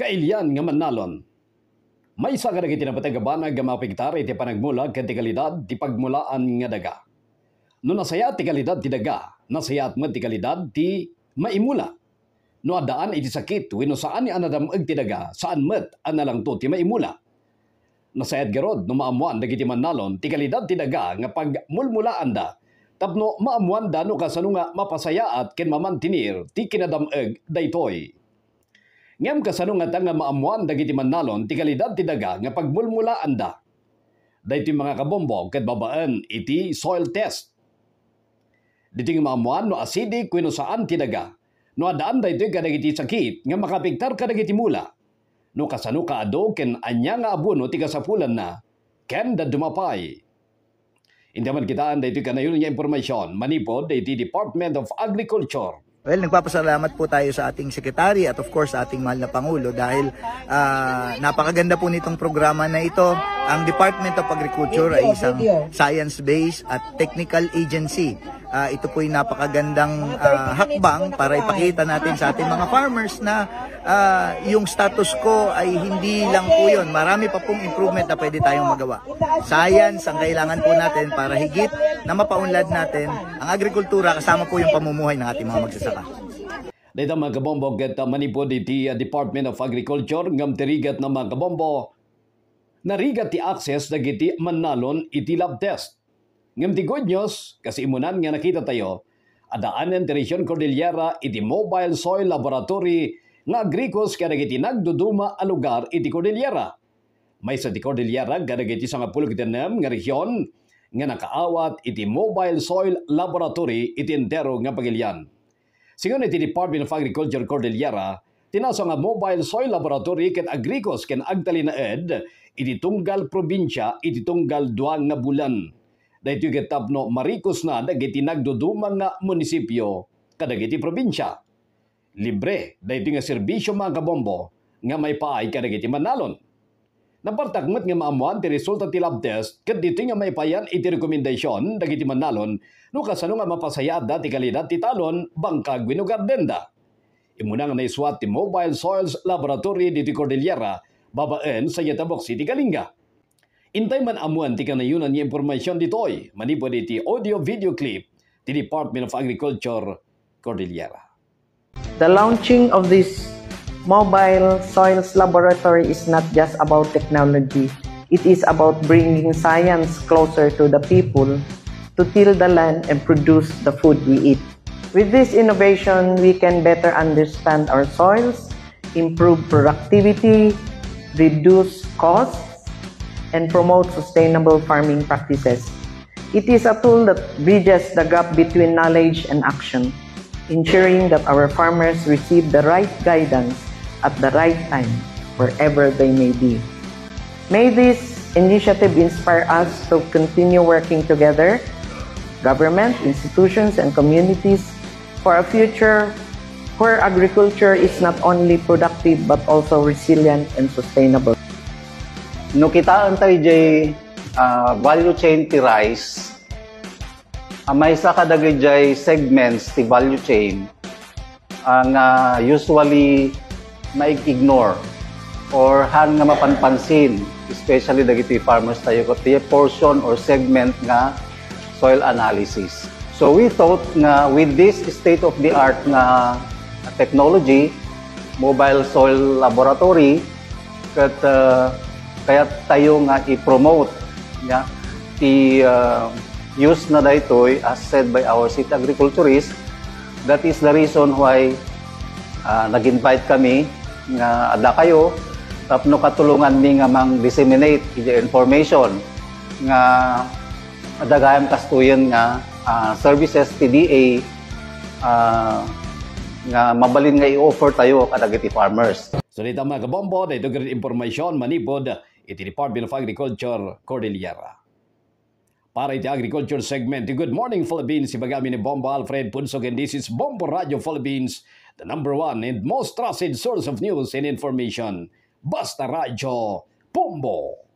Kailian nga manalon. May isa ka na kinapatagabanag nga mapigtar iti panagmula ken ti kalidad ti pagmulaan nga daga. No nasaya ti kalidad ti daga, nasayat met ti kalidad ti maimula. No adaan iti sakit wenno saan ni anadameg ti daga, saan met analang to ti maimula. Nasayat garod no maamuan dagiti manalon ti kalidad ti daga nga pagmulmulaan da. Tapno maamuan da no kasano nga mapasayaat ken mamantinir ti kinadameg daytoy. Ngem kasano nga nga maamuan dagiti manalon ti kalidad ti daga nga pagmulmulaan da. Daytoy mga kabombo ket babaan iti soil test. Diti nga maamuan no acidic wenno saan ti daga. No adaan daytoy kadagiti sakit nga makapigtar kadagiti mula. No kasano kaado ken anya nga abono ti kasapulan na ken da dumapay. Indaman kitaan daytoy kanayon nga impormasyon manipod dayti Department of Agriculture. Well, nagpapasalamat po tayo sa ating sekretary at of course sa ating mahal na Pangulo dahil napakaganda po nitong programa na ito. Ang Department of Agriculture ay isang science-based at technical agency. Ito po ay napakagandang hakbang para ipakita natin sa ating mga farmers na yung status quo ay hindi lang po yun. Marami pa pong improvement na pwede tayong magawa. Science ang kailangan po natin para higit na mapaunlad natin ang agrikultura kasama po yung pamumuhay ng ating mga magsasaka. Dito mga kabombo, get manipod iti Department of Agriculture ngam tirigat na mga kabombo. Narigat ti access dagiti manalon iti lab test. Ngam ti good news, kasi imunan nga nakita tayo, adaanan ti Region Cordillera iti Mobile Soil Laboratory nga agrikos kadagiti nagduduma a lugar iti Cordillera. May sa ti Cordillera kadagiti 10 nga region nga nakaawat iti Mobile Soil Laboratory iti entero nga pagilian. Sigon iti Department of Agriculture Cordillera, tinaso nga Mobile Soil Laboratory ken agrikos ken agtalinaed iti tunggal probinsya iti tunggal 2 nga bulan. Daytoy ket tapno marikos na dagiti nagduduma nga munisipyo kadagiti probinsya. Libre daytoy nga serbisyo mga kabombo nga may paay kadagiti manalon. Napartakmet nga maamuan ti resulta ti lab test ket dito nga may payan iti rekomendasyon dagiti manalon no kasano nga mapasayat da ti kalidad ti talon bangkag wenno gardenda. Imuna nga naiswat ti Mobile Soils Laboratory diti Cordillera babaen sa Yatabok City, Kalinga. Intay man amuan ti kanayunan nga impormasyon ditoy manipod iti audio video clip ti Department of Agriculture Cordillera. The launching of this Mobile Soils Laboratory is not just about technology. It is about bringing science closer to the people to till the land and produce the food we eat. With this innovation, we can better understand our soils, improve productivity, reduce costs, and promote sustainable farming practices. It is a tool that bridges the gap between knowledge and action, ensuring that our farmers receive the right guidance at the right time, wherever they may be. May this initiative inspire us to continue working together, government, institutions, and communities, for a future where agriculture is not only productive but also resilient and sustainable. No kitaan tayo jay value chain ti rice, may isa kadagay jay segments ti value chain ang usually ma-ignore or han nga mapanpansin, especially dagiti farmers tayo ko ti portion or segment nga soil analysis. So we thought nga with this state-of-the-art nga technology, Mobile Soil Laboratory, kat kaya tayo nga i-promote nga use na daytoy as said by our city agriculturist. That is the reason why nag-invite kami nga ada kayo tapno katulungan mi nga mang-disseminate iti information nga adagayam kastuyan nga services TDA nga mabalin nga i-offer tayo kadagiti farmers. So dito mga kabombo, dito great information manipod iti Department of Agriculture Cordillera. Para iti agriculture segment, Good Morning Philippines, ibagami ni Bombo Alfred Punsog, and this is Bombo Radio Philippines, the #1 and most trusted source of news and information. Basta Radio Bombo!